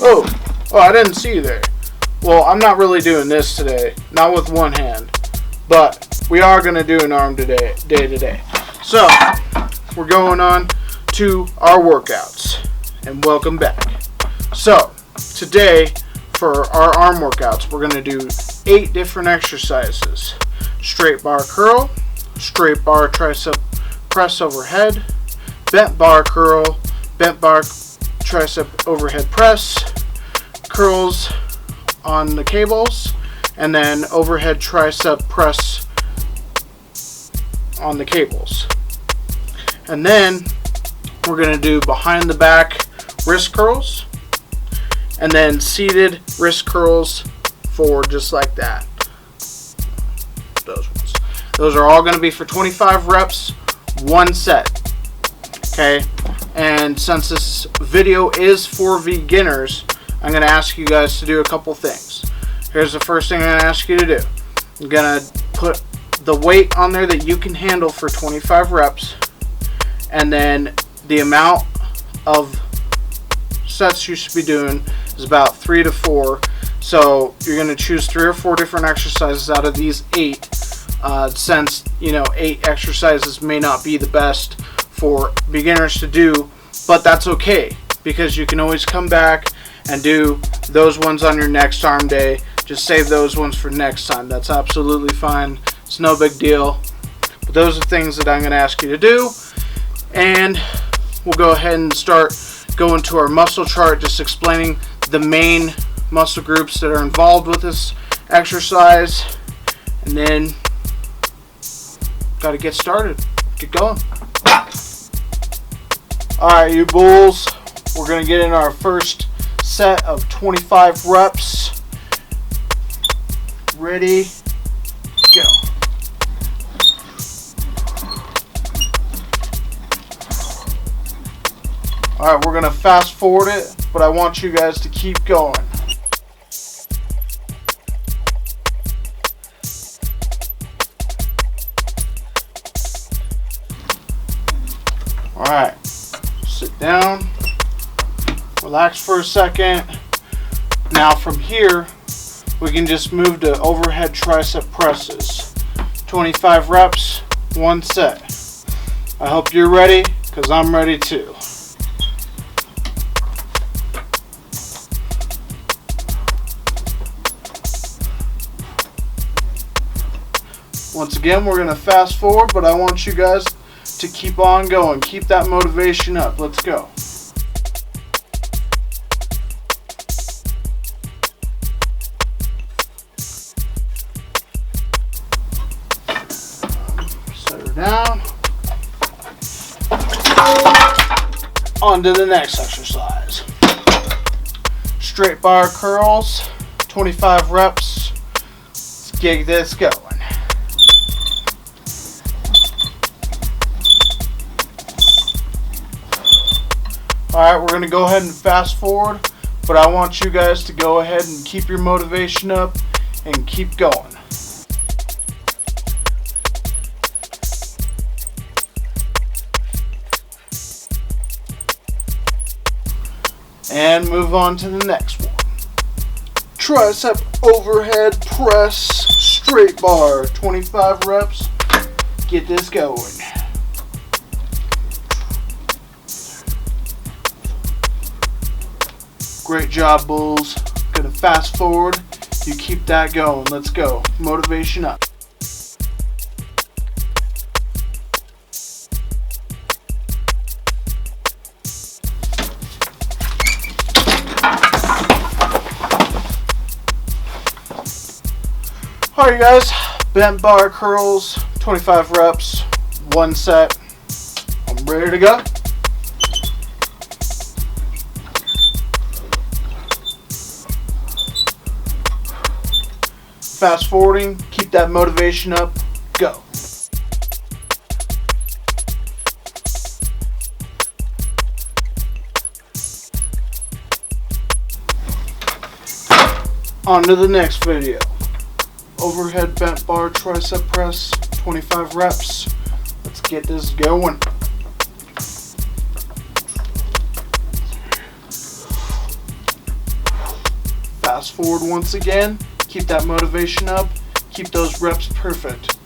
Oh, I didn't see you there. Well, I'm not really doing this today, not with one hand, but we are going to do an arm day today. So, we're going on to our workouts, and welcome back. So, today, for our arm workouts, we're going to do 8 different exercises. Straight bar curl, straight bar tricep press overhead, bent bar curl, bent bar tricep overhead press, curls on the cables, and then overhead tricep press on the cables. And then we're going to do behind the back wrist curls, and then seated wrist curls for just like that. Those ones. Those are all going to be for 25 reps, 1 set. Okay? And since this video is for beginners, I'm going to ask you guys to do a couple things. Here's the first thing I'm going to ask you to do. I'm going to put the weight on there that you can handle for 25 reps, and then the amount of sets you should be doing is about 3 to 4. So you're going to choose 3 or 4 different exercises out of these 8, since 8 exercises may not be the best for beginners to do, but that's okay, because you can always come back and do those ones on your next arm day. Just save those ones for next time. That's absolutely fine. It's no big deal. But those are things that I'm going to ask you to do. And we'll go ahead and start going to our muscle chart, just explaining the main muscle groups that are involved with this exercise. And then got to get started. Get going. Alright, you bulls. We're going to get in our first set of 25 reps. Ready, go. Alright, we're going to fast forward it, but I want you guys to keep going. Alright, sit down. Relax for a second. Now from here, we can just move to overhead tricep presses. 25 reps, 1 set. I hope you're ready, because I'm ready too. Once again, we're going to fast forward, but I want you guys to keep on going. Keep that motivation up. Let's go. Down. On to the next exercise. Straight bar curls, 25 reps. Let's get this going. Alright, we're going to go ahead and fast forward, but I want you guys to go ahead and keep your motivation up and keep going. And move on to the next one. Tricep overhead press, straight bar, 25 reps. Get this going. Great job, bulls. Gonna fast forward. You keep that going. Let's go. Motivation up. Alright guys, bent bar curls, 25 reps, 1 set. I'm ready to go. Fast forwarding, keep that motivation up, go. On to the next video. Overhead bent bar tricep press, 25 reps. Let's get this going. Fast forward once again. Keep that motivation up. Keep those reps perfect.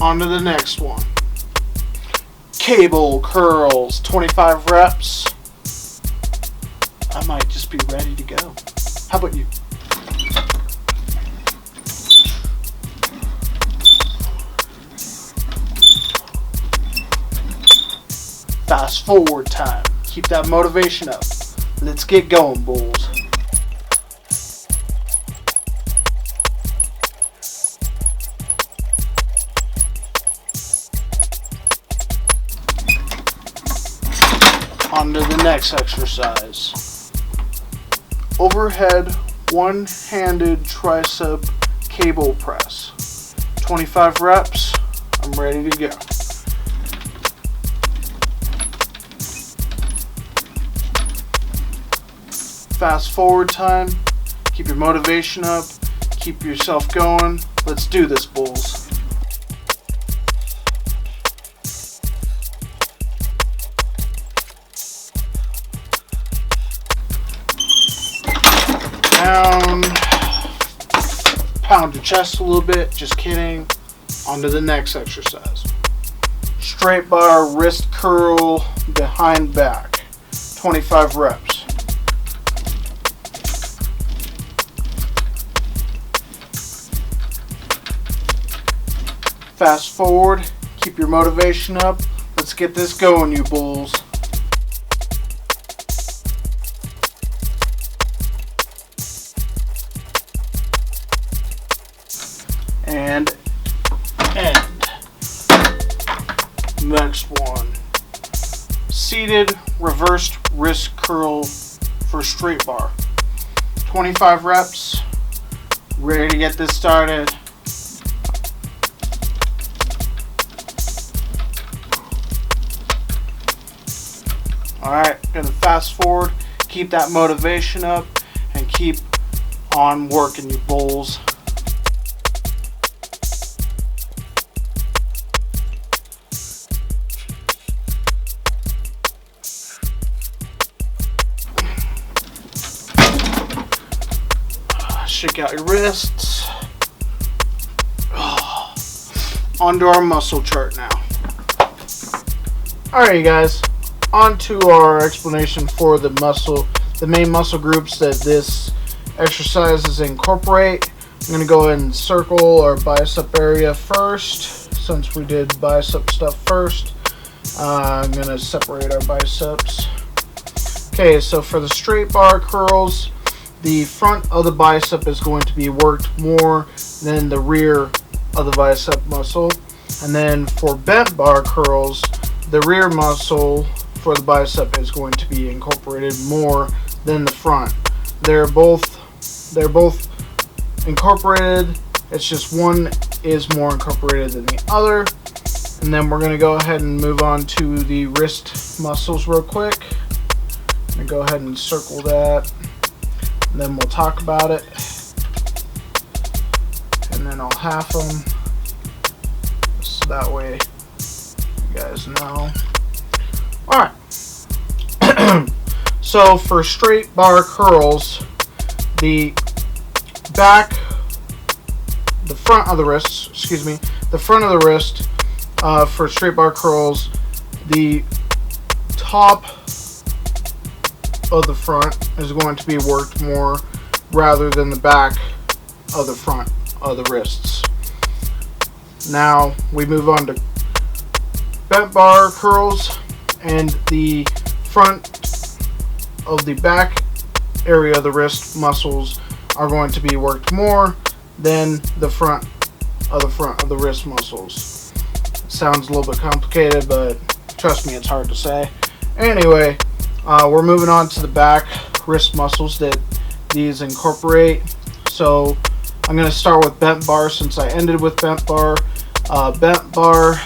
On to the next one. Cable curls, 25 reps. I might just be ready to go. How about you? Fast forward time. Keep that motivation up. Let's get going, bulls. On to the next exercise. Overhead one-handed tricep cable press. 25 reps. I'm ready to go. Fast forward time. Keep your motivation up. Keep yourself going. Let's do this, bulls. Down. Pound your chest a little bit. Just kidding. On to the next exercise. Straight bar wrist curl behind back. 25 reps. Fast forward. Keep your motivation up. Let's get this going, you bulls. And end. Next one. Seated reversed wrist curl for straight bar. 25 reps. Ready to get this started. Alright, gonna fast forward. Keep that motivation up and keep on working, you bulls. Shake out your wrists. Onto our muscle chart now. Alright, you guys. On to our explanation for the main muscle groups that this exercise is incorporate. I'm going to go ahead and circle our bicep area first, since we did bicep stuff first. I'm going to separate our biceps. Okay, so for the straight bar curls, the front of the bicep is going to be worked more than the rear of the bicep muscle. And then for bent bar curls, the rear muscle for the bicep is going to be incorporated more than the front. They're both incorporated. It's just one is more incorporated than the other. And then we're going to go ahead and move on to the wrist muscles real quick. I'm going to go ahead and circle that. And then we'll talk about it. And then I'll half them. So that way you guys know. Alright. So for straight bar curls, the front of the wrist for straight bar curls, the top of the front is going to be worked more rather than the back of the front of the wrists. Now we move on to bent bar curls, and the front of the back area of the wrist muscles are going to be worked more than the front of the wrist muscles. It sounds a little bit complicated, but trust me, it's hard to say. Anyway, we're moving on to the back wrist muscles that these incorporate. So I'm going to start with bent bar since I ended with bent bar. Bent bar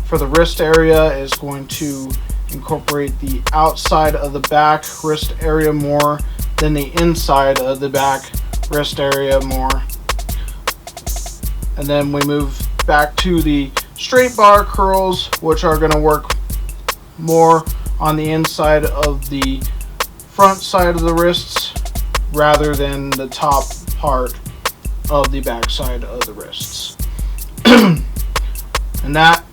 for the wrist area is going to incorporate the outside of the back wrist area more than the inside of the back wrist area more. And then we move back to the straight bar curls, which are going to work more on the inside of the front side of the wrists rather than the top part of the back side of the wrists. And that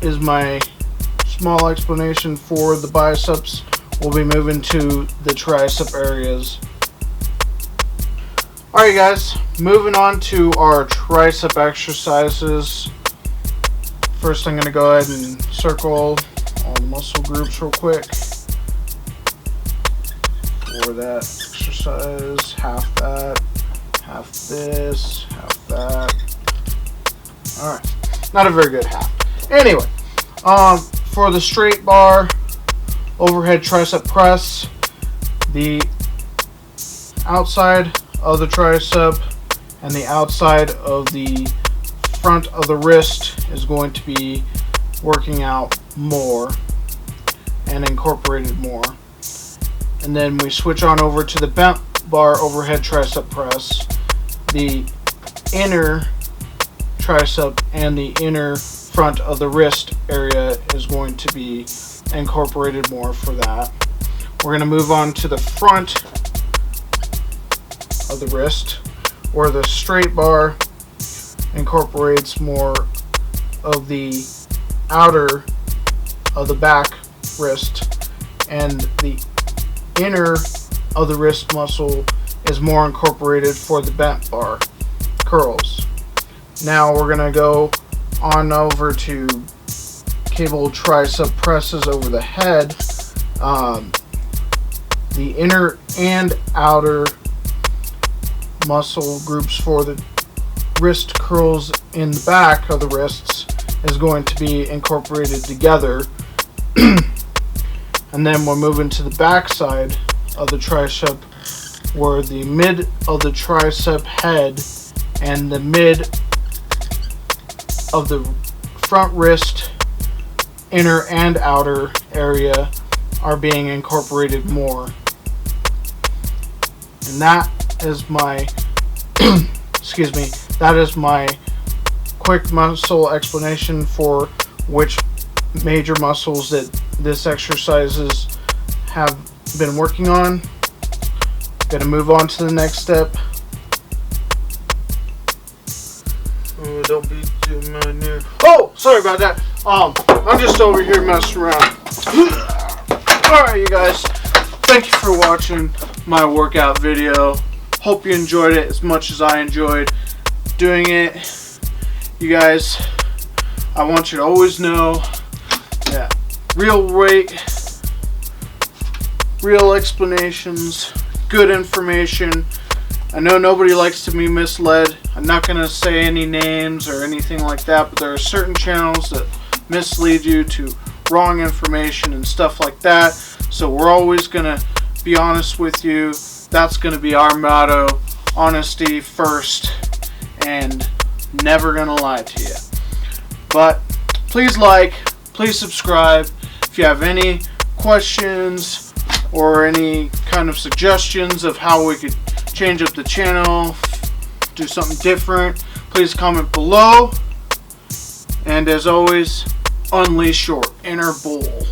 is my small explanation for the biceps. We'll be moving to the tricep areas. Alright guys, moving on to our tricep exercises. First I'm going to go ahead and circle all the muscle groups real quick for that exercise. Half that, half this, half that. Alright, not a very good half. Anyway, for the straight bar overhead tricep press, the outside of the tricep and the outside of the front of the wrist is going to be working out more and incorporated more. And then we switch on over to the bent bar overhead tricep press. The inner tricep and the inner front of the wrist area is going to be incorporated more for that. We're going to move on to the front of the wrist, where the straight bar incorporates more of the outer of the back wrist, and the inner of the wrist muscle is more incorporated for the bent bar curls. Now we're going to go on over to cable tricep presses over the head. The inner and outer muscle groups for the wrist curls in the back of the wrists is going to be incorporated together. And then we're moving to the back side of the tricep, where the mid of the tricep head and the mid of the front wrist inner and outer area are being incorporated more. And that is my excuse me, that is my quick muscle explanation for which major muscles that this exercises have been working on. Gonna move on to the next step. Oh, don't be too near. Oh, sorry about that. I'm just over here messing around. Alright, you guys. Thank you for watching my workout video. Hope you enjoyed it as much as I enjoyed doing it. You guys, I want you to always know that real weight, real explanations, good information. I know nobody likes to be misled. I'm not going to say any names or anything like that, but there are certain channels that mislead you to wrong information and stuff like that. So we're always going to be honest with you. That's going to be our motto: honesty first, and never going to lie to you. But please like, please subscribe. If you have any questions or any kind of suggestions of how we could change up the channel, do something different, please comment below. And as always, unleash your inner bull.